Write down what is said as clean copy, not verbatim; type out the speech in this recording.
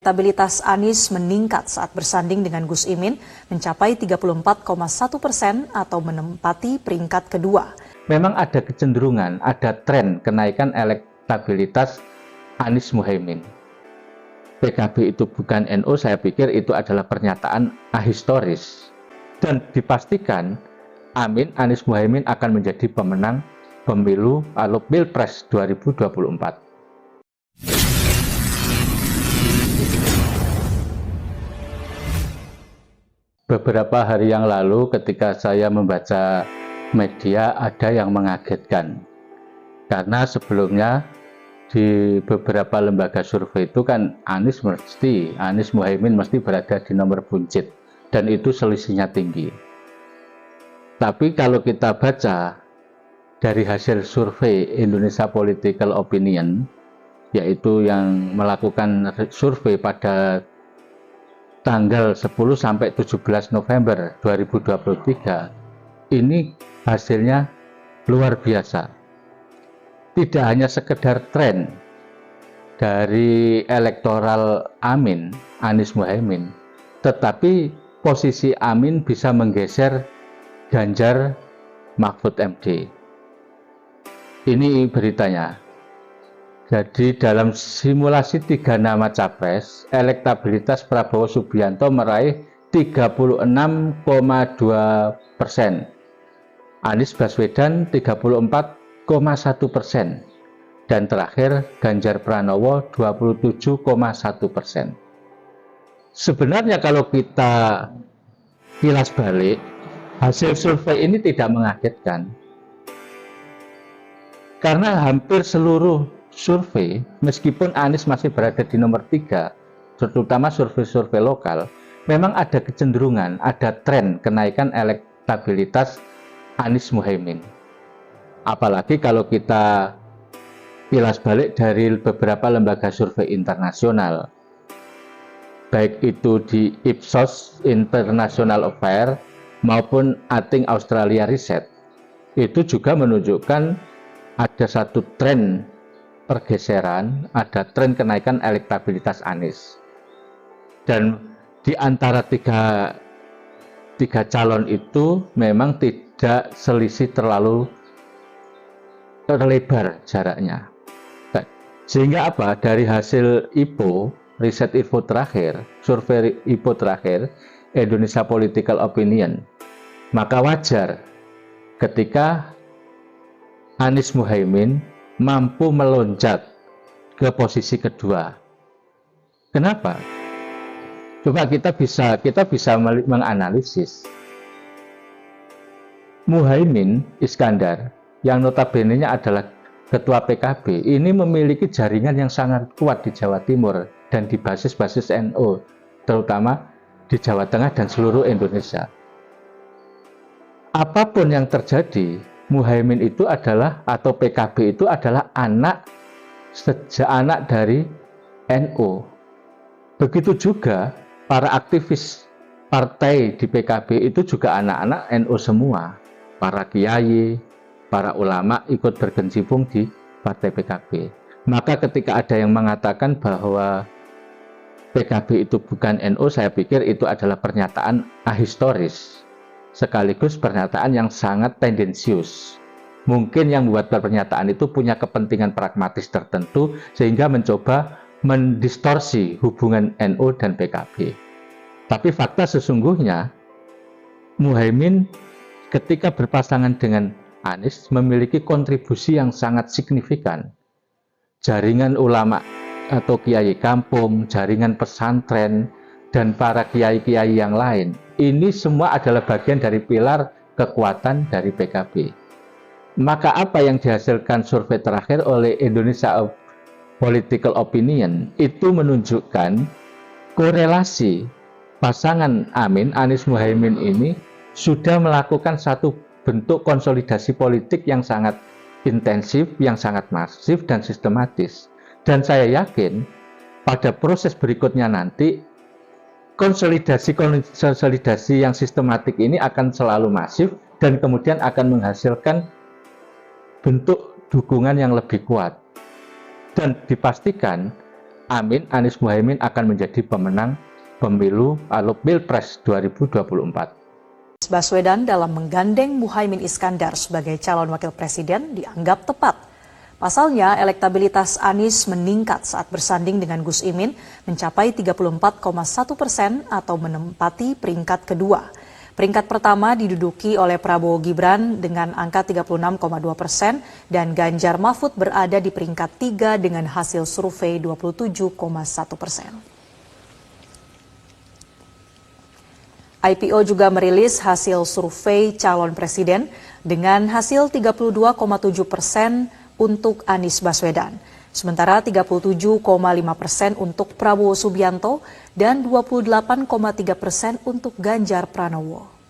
Elektabilitas Anies meningkat saat bersanding dengan Gus Imin mencapai 34,1% atau menempati peringkat kedua. Memang ada kecenderungan, ada tren kenaikan elektabilitas Anies Muhaimin. PKB itu bukan NU, saya pikir itu adalah pernyataan ahistoris. Dan dipastikan Anies Muhaimin akan menjadi pemenang pemilu atau Pilpres 2024. Beberapa hari yang lalu ketika saya membaca media ada yang mengagetkan. Karena sebelumnya di beberapa lembaga survei itu kan Anies Muhaimin mesti berada di nomor buncit dan itu selisihnya tinggi. Tapi kalau kita baca dari hasil survei Indonesia Political Opinion, yaitu yang melakukan survei pada tanggal 10 sampai 17 November 2023, ini hasilnya luar biasa. Tidak hanya sekedar tren dari elektoral Anies Muhaimin, tetapi posisi Amin bisa menggeser Ganjar Mahfud MD. Ini beritanya. Jadi dalam simulasi 3 nama capres, elektabilitas Prabowo Subianto meraih 36,2%, Anies Baswedan 34,1%, dan terakhir Ganjar Pranowo 27,1%. Sebenarnya kalau kita kilas balik, hasil survei ini tidak mengagetkan. Karena hampir seluruh survei, meskipun Anies masih berada di nomor 3, terutama survei-survei lokal, memang ada kecenderungan, ada tren kenaikan elektabilitas Anies Muhaimin. Apalagi kalau kita kilas balik dari beberapa lembaga survei internasional, baik itu di Ipsos International Affairs maupun Ating Australia Research, itu juga menunjukkan ada satu tren pergeseran, ada tren kenaikan elektabilitas Anies. Dan di antara tiga calon itu memang tidak selisih terlalu terlebar jaraknya. Sehingga apa? Dari hasil IPO, riset IPO terakhir, survei IPO terakhir, Indonesia Political Opinion, maka wajar ketika Anies Muhaimin mampu melonjak ke posisi kedua. Kenapa? Coba kita bisa menganalisis. Muhaimin Iskandar yang notabene-nya adalah ketua PKB ini memiliki jaringan yang sangat kuat di Jawa Timur dan di basis-basis NU, terutama di Jawa Tengah dan seluruh Indonesia. Apapun yang terjadi, Muhaimin itu adalah, atau PKB itu adalah anak dari NU. Begitu juga para aktivis partai di PKB itu juga anak-anak NU semua. Para kiai, para ulama ikut berkecimpung di partai PKB. Maka ketika ada yang mengatakan bahwa PKB itu bukan NU, saya pikir itu adalah pernyataan ahistoris, sekaligus pernyataan yang sangat tendensius. Mungkin yang membuat pernyataan itu punya kepentingan pragmatis tertentu sehingga mencoba mendistorsi hubungan NU dan PKB. Tapi fakta sesungguhnya Muhaimin ketika berpasangan dengan Anies memiliki kontribusi yang sangat signifikan. Jaringan ulama atau kiai kampung, jaringan pesantren, dan para kiai-kiai yang lain, ini semua adalah bagian dari pilar kekuatan dari PKB. Maka apa yang dihasilkan survei terakhir oleh Indonesia Political Opinion itu menunjukkan korelasi pasangan Anies Muhaimin ini sudah melakukan satu bentuk konsolidasi politik yang sangat intensif, yang sangat masif dan sistematis. Dan saya yakin pada proses berikutnya nanti konsolidasi yang sistematik ini akan selalu masif dan kemudian akan menghasilkan bentuk dukungan yang lebih kuat. Dan dipastikan Amin, Anies Muhaimin akan menjadi pemenang pemilu atau Pilpres 2024. Baswedan dalam menggandeng Muhaimin Iskandar sebagai calon wakil presiden dianggap tepat. Pasalnya, elektabilitas Anies meningkat saat bersanding dengan Gus Imin mencapai 34,1% atau menempati peringkat kedua. Peringkat pertama diduduki oleh Prabowo Gibran dengan angka 36,2% dan Ganjar Mahfud berada di peringkat 3 dengan hasil survei 27,1%. IPO juga merilis hasil survei calon presiden dengan hasil 32,7% untuk Anies Baswedan, sementara 37,5% untuk Prabowo Subianto dan 28,3% untuk Ganjar Pranowo.